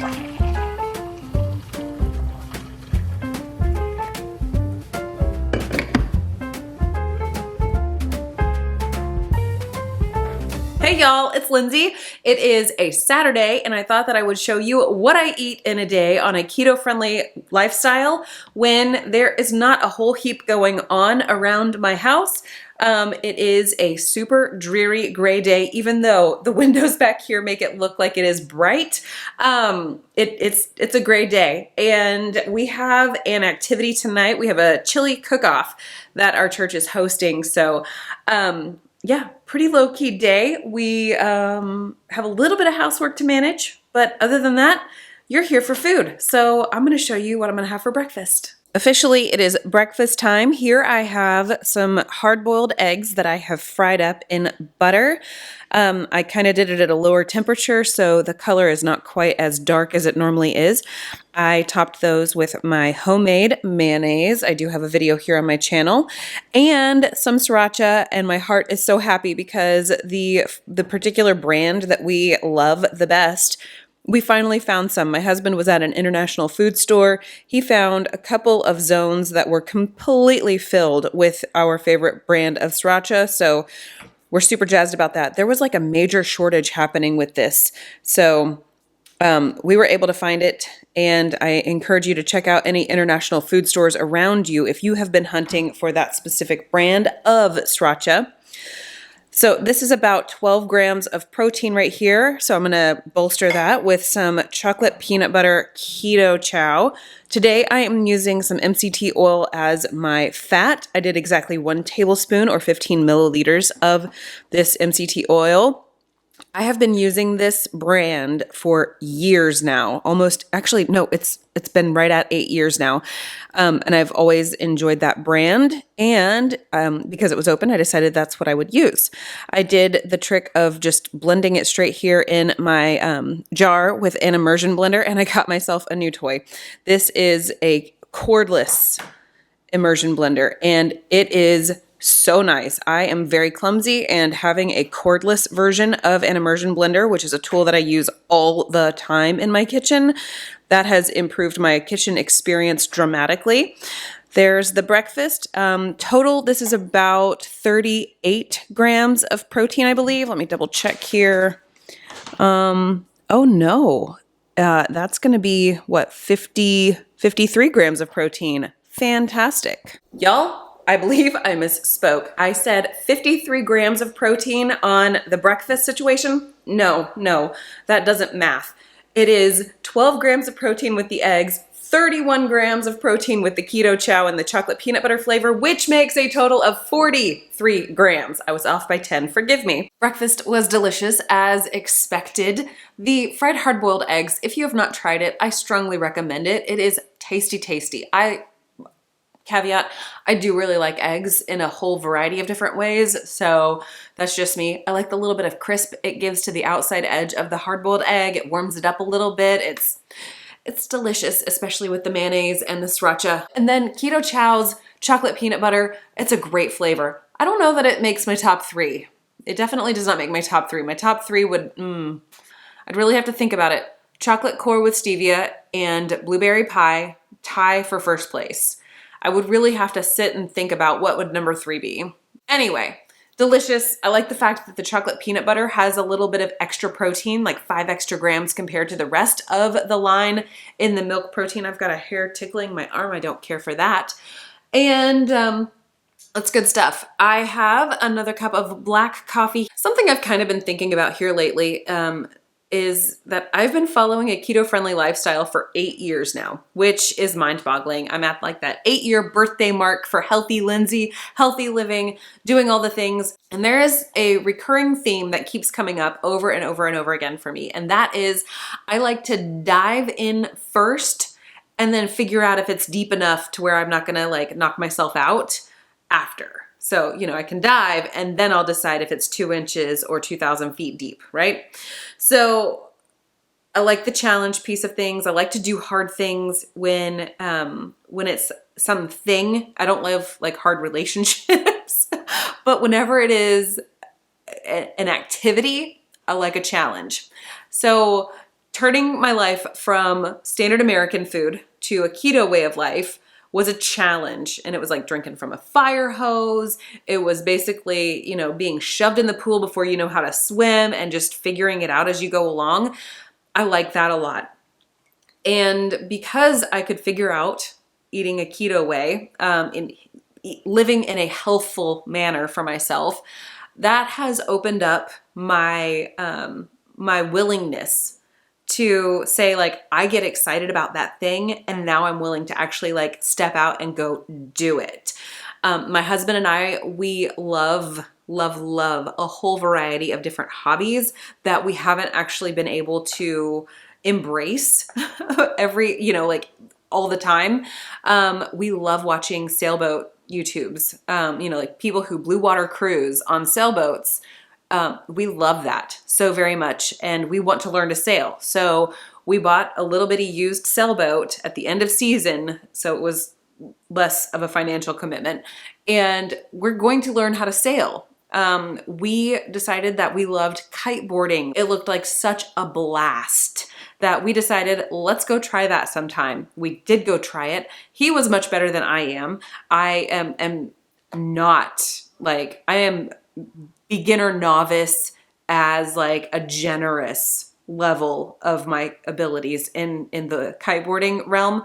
Hey y'all, it's Lindsay. It is a Saturday and I thought that I would show you what I eat in a day on a keto-friendly lifestyle when there is not a whole heap going on around my house. It is a super dreary gray day, even though the windows back here make it look like it is bright. It's a gray day and we have an activity tonight. We have a chili cook-off that our church is hosting. So, yeah, pretty low-key day. We have a little bit of housework to manage, but other than that, you're here for food. So I'm going to show you what I'm going to have for breakfast. Officially, it is breakfast time. Here I have some hard-boiled eggs that I have fried up in butter. I kind of did it at a lower temperature, so the color is not quite as dark as it normally is. I topped those with my homemade mayonnaise. I do have a video here on my channel, and some sriracha, and my heart is so happy because the particular brand that we love the best, we finally found some. My husband was at an international food store. He found a couple of zones that were completely filled with our favorite brand of sriracha, so we're super jazzed about that. There was like a major shortage happening with this, so we were able to find it, and I encourage you to check out any international food stores around you if you have been hunting for that specific brand of sriracha. So this is about 12 grams of protein right here. So I'm going to bolster that with some chocolate peanut butter Keto Chow. Today I am using some MCT oil as my fat. I did exactly 1 tablespoon or 15 milliliters of this MCT oil. I have been using this brand for years now. Almost, actually, no, it's been right at 8 years now. And I've always enjoyed that brand. And because it was open, I decided that's what I would use. I did the trick of just blending it straight here in my jar with an immersion blender, and I got myself a new toy. This is a cordless immersion blender, and it is so nice. I am very clumsy, and having a cordless version of an immersion blender, which is a tool that I use all the time in my kitchen, that has improved my kitchen experience dramatically. There's the breakfast. Total, this is about 38 grams of protein, I believe. Let me double check here. Oh no, that's going to be what, 53 grams of protein. Fantastic. Y'all, I believe I misspoke. I said 53 grams of protein on the breakfast situation. No, that doesn't math. It is 12 grams of protein with the eggs, 31 grams of protein with the Keto Chow and the chocolate peanut butter flavor, which makes a total of 43 grams. I was off by 10, forgive me. Breakfast was delicious as expected. The fried hard-boiled eggs, if you have not tried it, I strongly recommend it. It is tasty. Caveat, I do really like eggs in a whole variety of different ways, so that's just me. I like the little bit of crisp it gives to the outside edge of the hard-boiled egg. It warms it up a little bit. It's delicious, especially with the mayonnaise and the sriracha. And then Keto Chow's chocolate peanut butter, it's a great flavor. I don't know that it makes my top 3. It definitely does not make my top 3. My top 3 would, I'd really have to think about it. Chocolate core with stevia and blueberry pie tie for first place. I would really have to sit and think about what would number 3 be. Anyway, delicious. I like the fact that the chocolate peanut butter has a little bit of extra protein, like 5 extra grams compared to the rest of the line in the milk protein. I've got a hair tickling my arm. I don't care for that. And that's good stuff. I have another cup of black coffee. Something I've kind of been thinking about here lately is that I've been following a keto-friendly lifestyle for 8 years now, which is mind-boggling. I'm at like that 8-year birthday mark for healthy Lindsay, healthy living, doing all the things. And there is a recurring theme that keeps coming up over and over and over again for me. And that is I like to dive in first and then figure out if it's deep enough to where I'm not gonna like knock myself out after. So, I can dive and then I'll decide if it's 2 inches or 2,000 feet deep, right? So I like the challenge piece of things. I like to do hard things when it's something. I don't love like hard relationships, but whenever it is an activity, I like a challenge. So turning my life from standard American food to a keto way of life was a challenge. And it was like drinking from a fire hose. It was basically, you know, being shoved in the pool before you know how to swim and just figuring it out as you go along. I like that a lot. And because I could figure out eating a keto way, living in a healthful manner for myself, that has opened up my my willingness to say, like, I get excited about that thing, and now I'm willing to actually like step out and go do it. My husband and I, we love a whole variety of different hobbies that we haven't actually been able to embrace every, you know, like all the time. We love watching sailboat YouTubes, you know, like people who blue water cruise on sailboats. We love that so very much, and we want to learn to sail. So we bought a little bitty used sailboat at the end of season, so it was less of a financial commitment, and we're going to learn how to sail. We decided that we loved kiteboarding. It looked like such a blast that we decided, let's go try that sometime. We did go try it. He was much better than I am. I am not like, I am beginner novice as like a generous level of my abilities in the kiteboarding realm.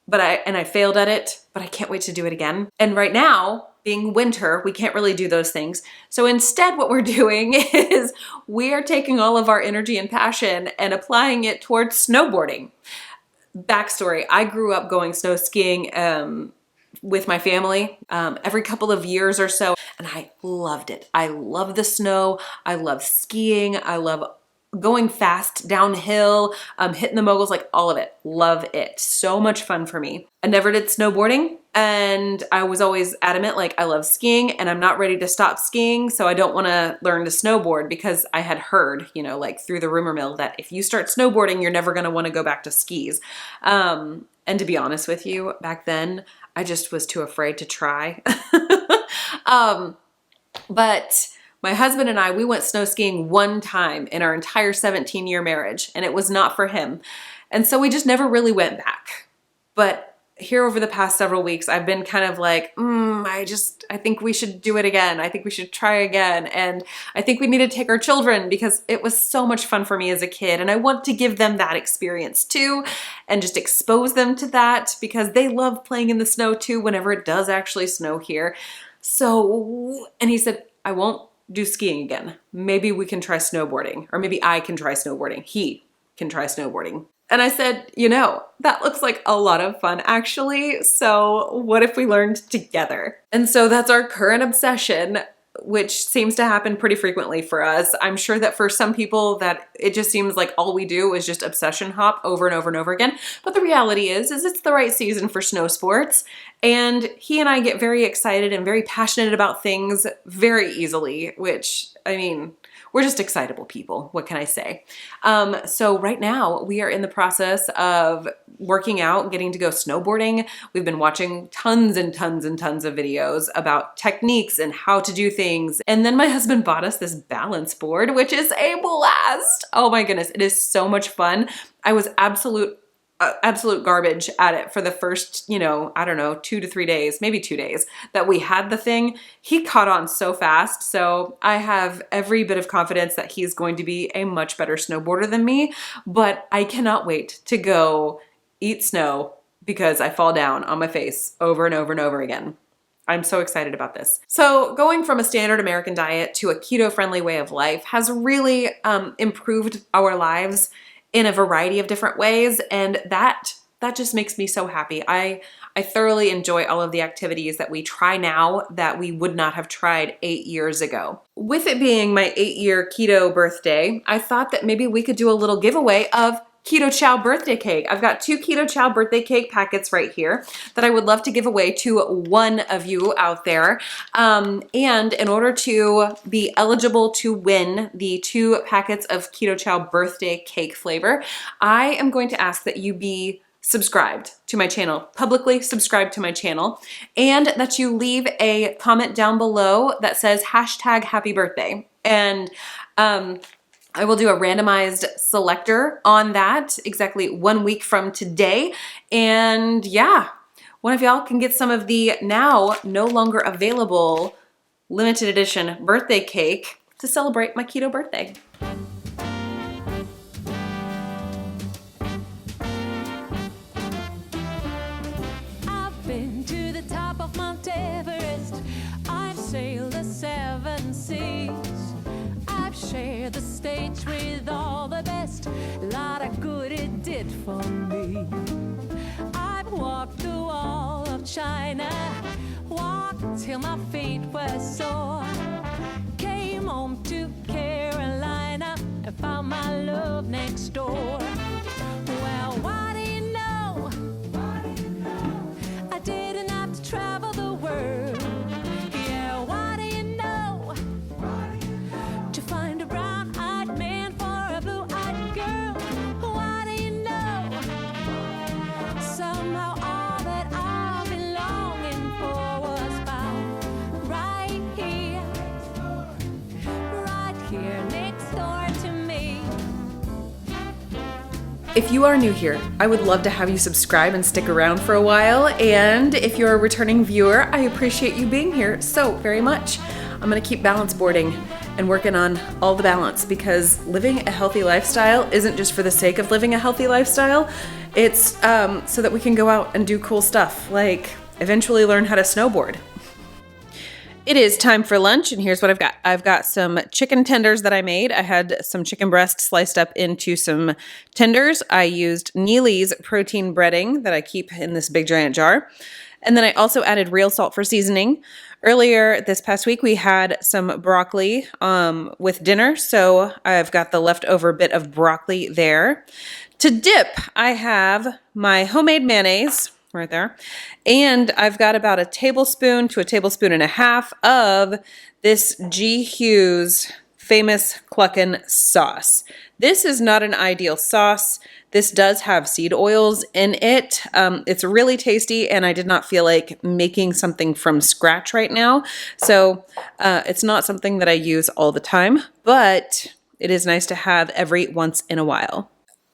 But I failed at it, but I can't wait to do it again. And right now, being winter, we can't really do those things. So instead what we're doing is we are taking all of our energy and passion and applying it towards snowboarding. Backstory, I grew up going snow skiing with my family every couple of years or so, and I loved it. I love the snow. I love skiing. I love going fast downhill, hitting the moguls, like all of it. Love it. So much fun for me. I never did snowboarding, and I was always adamant, like, I love skiing and I'm not ready to stop skiing, so I don't want to learn to snowboard, because I had heard, you know, like through the rumor mill, that if you start snowboarding, you're never going to want to go back to skis. And to be honest with you, back then, I just was too afraid to try. But my husband and I, we went snow skiing one time in our entire 17-year marriage, and it was not for him. And so we just never really went back. But here over the past several weeks, I've been kind of like, I think we should do it again. I think we should try again. And I think we need to take our children, because it was so much fun for me as a kid. And I want to give them that experience too, and just expose them to that, because they love playing in the snow too, whenever it does actually snow here. So, and he said, I won't do skiing again. Maybe we can try snowboarding, or maybe I can try snowboarding. He can try snowboarding. And I said, you know, that looks like a lot of fun actually. So what if we learned together? And so that's our current obsession, which seems to happen pretty frequently for us. I'm sure that for some people that it just seems like all we do is just obsession hop over and over and over again. But the reality is it's the right season for snow sports. And he and I get very excited and very passionate about things very easily, which, I mean, we're just excitable people. What can I say? So right now we are in the process of working out, getting to go snowboarding. We've been watching tons and tons and tons of videos about techniques and how to do things. And then my husband bought us this balance board, which is a blast. Oh my goodness. It is so much fun. I was absolute garbage at it for the first, you know, I don't know, 2 to 3 days, maybe 2 days that we had the thing. He caught on so fast. So I have every bit of confidence that he's going to be a much better snowboarder than me, but I cannot wait to go eat snow because I fall down on my face over and over and over again. I'm so excited about this. So going from a standard American diet to a keto-friendly way of life has really improved our lives in a variety of different ways, and that just makes me so happy. I thoroughly enjoy all of the activities that we try now that we would not have tried 8 years ago. With it being my 8-year keto birthday, I thought that maybe we could do a little giveaway of Keto Chow birthday cake. I've got 2 Keto Chow birthday cake packets right here that I would love to give away to one of you out there. And in order to be eligible to win the 2 packets of Keto Chow birthday cake flavor, I am going to ask that you be subscribed to my channel, publicly subscribed to my channel, and that you leave a comment down below that says #happy birthday. And I will do a randomized selector on that exactly 1 week from today. And yeah, one of y'all can get some of the now no longer available limited edition birthday cake to celebrate my keto birthday. I've been to the top of Mount Everest. I've sailed the 7 seas. I've shared the stage with all the best. Lot of good it did for me. I've walked the wall of China, walked till my feet were sore. Came home to Carolina and found my love next door. Well, what do you know? I didn't have to travel the world. Yeah, what do you know? To find a brown-eyed man for a blue-eyed girl. What do you know? Somehow all that I've been longing for was found right here next door to me. If you are new here, I would love to have you subscribe and stick around for a while. And if you're a returning viewer, I appreciate you being here so very much. I'm gonna keep balance boarding and working on all the balance, because living a healthy lifestyle isn't just for the sake of living a healthy lifestyle. It's so that we can go out and do cool stuff, like eventually learn how to snowboard. It is time for lunch, and here's what I've got. I've got some chicken tenders that I made. I had some chicken breast sliced up into some tenders. I used Neely's protein breading that I keep in this big giant jar. And then I also added real salt for seasoning. Earlier this past week, we had some broccoli with dinner, so I've got the leftover bit of broccoli there. To dip, I have my homemade mayonnaise right there. And I've got about a tablespoon to a tablespoon and a half of this G. Hughes famous Cluckin' sauce. This is not an ideal sauce. This does have seed oils in it. It's really tasty, and I did not feel like making something from scratch right now. So it's not something that I use all the time, but it is nice to have every once in a while.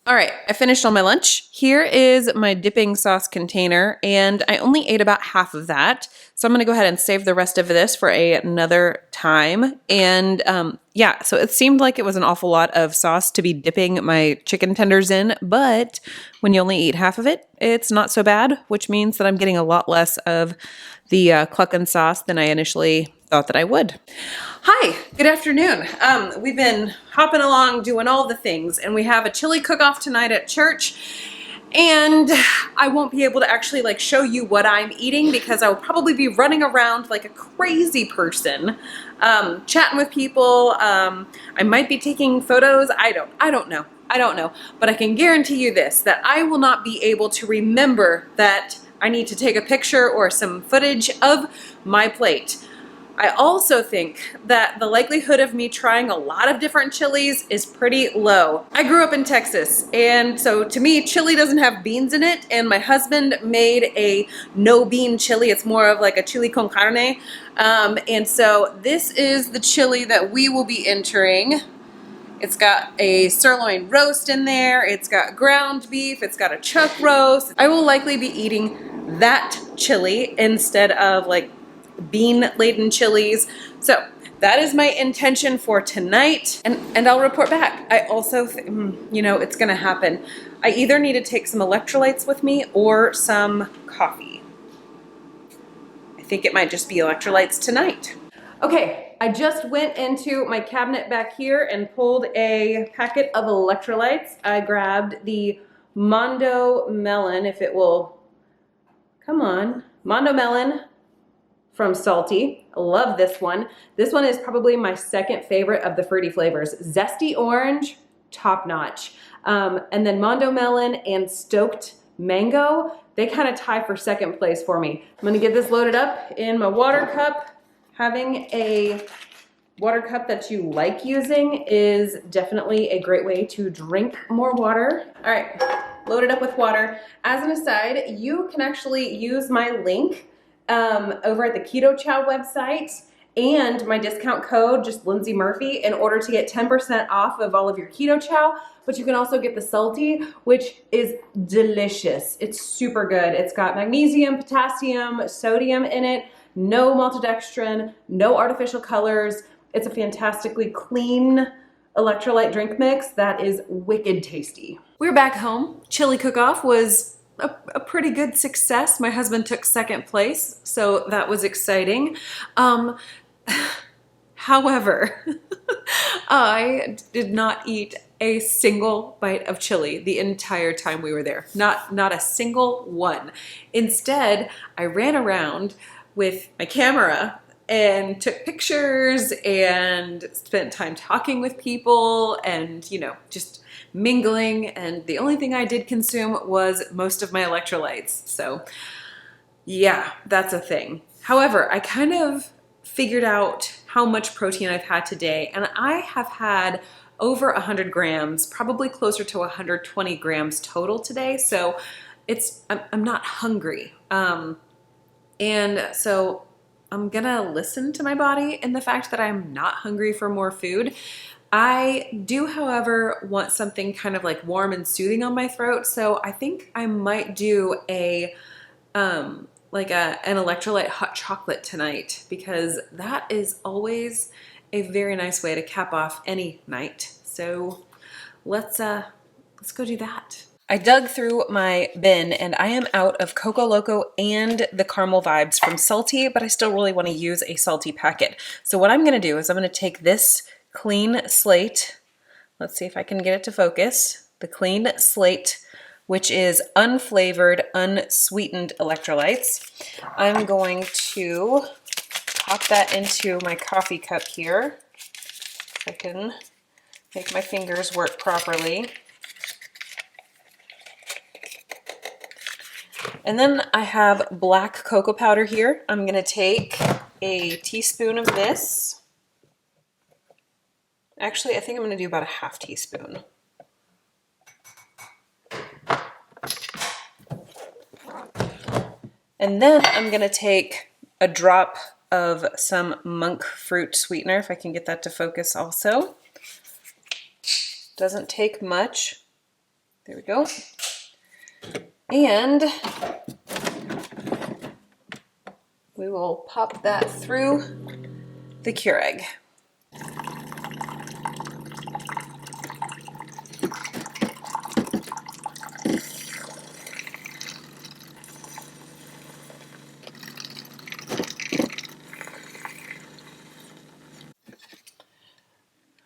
All right, I finished all my lunch. Here is my dipping sauce container, and I only ate about half of that. So I'm gonna go ahead and save the rest of this for another time. And yeah, so it seemed like it was an awful lot of sauce to be dipping my chicken tenders in, but when you only eat half of it, it's not so bad, which means that I'm getting a lot less of the Cluckin' sauce than I initially thought that I would. Hi, good afternoon. We've been hopping along doing all the things, and we have a chili cook-off tonight at church, and I won't be able to actually show you what I'm eating, because I will probably be running around like a crazy person, chatting with people. I might be taking photos. I don't know, but I can guarantee you this, that I will not be able to remember that I need to take a picture or some footage of my plate. I also think that the likelihood of me trying a lot of different chilies is pretty low. I grew up in Texas, and so to me, chili doesn't have beans in it, and my husband made a no bean chili. It's more of like a chili con carne. And so this is the chili that we will be entering. It's got a sirloin roast in there. It's got ground beef. It's got a chuck roast. I will likely be eating that chili instead of bean-laden chilies. So that is my intention for tonight, and I'll report back. I also, it's gonna happen. I either need to take some electrolytes with me or some coffee. I think it might just be electrolytes tonight. Okay, I just went into my cabinet back here and pulled a packet of electrolytes. I grabbed the Mondo Melon, if it will, come on, Mondo Melon from Salty. I love this one. This one is probably my second favorite of the fruity flavors. Zesty orange, top notch. And then Mondo Melon and Stoked Mango, they kind of tie for second place for me. I'm gonna get this loaded up in my water cup. Having a water cup that you like using is definitely a great way to drink more water. All right, loaded up with water. As an aside, you can actually use my link over at the Keto Chow website and my discount code, just Lindsey Murphy, in order to get 10% off of all of your Keto Chow. But you can also get the salty, which is delicious. It's super good. It's got magnesium, potassium, sodium in it, no maltodextrin, no artificial colors. It's a fantastically clean electrolyte drink mix that is wicked tasty. We're back home. Chili cook-off was a pretty good success. My husband took second place, so that was exciting. However, I did not eat a single bite of chili the entire time we were there. Not a single one. Instead, I ran around with my camera and took pictures and spent time talking with people and, you know, just mingling. And the only thing I did consume was most of my electrolytes. So yeah, that's a thing. However, I kind of figured out how much protein I've had today, and I have had over 100 grams, probably closer to 120 grams total today. So I'm not hungry. And so I'm gonna listen to my body in the fact that I'm not hungry for more food. I do, however, want something kind of like warm and soothing on my throat. So I think I might do an electrolyte hot chocolate tonight, because that is always a very nice way to cap off any night. So let's go do that. I dug through my bin and I am out of Coco Loco and the caramel vibes from Salty, but I still really want to use a salty packet. So what I'm going to do is I'm going to take this clean slate. Let's see if I can get it to focus. The clean slate, which is unflavored, unsweetened electrolytes. I'm going to pop that into my coffee cup here. If I can make my fingers work properly. And then I have black cocoa powder here. I'm gonna take a teaspoon of this. Actually, I think I'm gonna do about a half teaspoon. And then I'm gonna take a drop of some monk fruit sweetener, if I can get that to focus also. Doesn't take much. There we go. And we will pop that through the Keurig.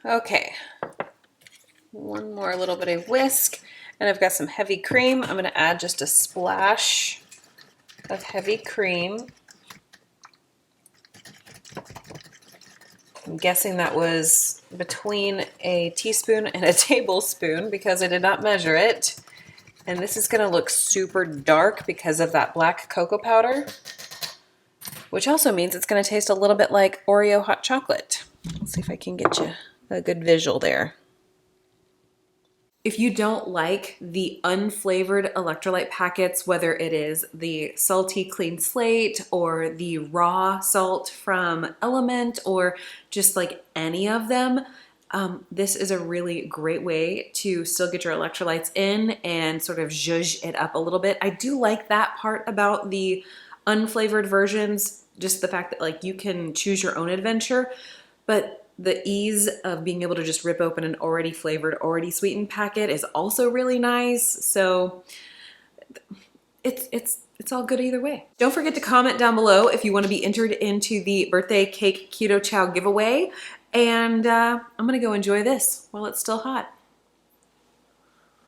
Okay, one more little bit of whisk. And I've got some heavy cream. I'm going to add just a splash of heavy cream. I'm guessing that was between a teaspoon and a tablespoon because I did not measure it. And this is going to look super dark because of that black cocoa powder, which also means it's going to taste a little bit like Oreo hot chocolate. Let's see if I can get you a good visual there. If you don't like the unflavored electrolyte packets, whether it is the salty clean slate or the raw salt from Element or just like any of them, this is a really great way to still get your electrolytes in and sort of zhuzh it up a little bit. I do like that part about the unflavored versions, just the fact that like you can choose your own adventure, but the ease of being able to just rip open an already flavored, already sweetened packet is also really nice. So it's all good either way. Don't forget to comment down below if you want to be entered into the birthday cake Keto Chow giveaway. And I'm gonna go enjoy this while it's still hot.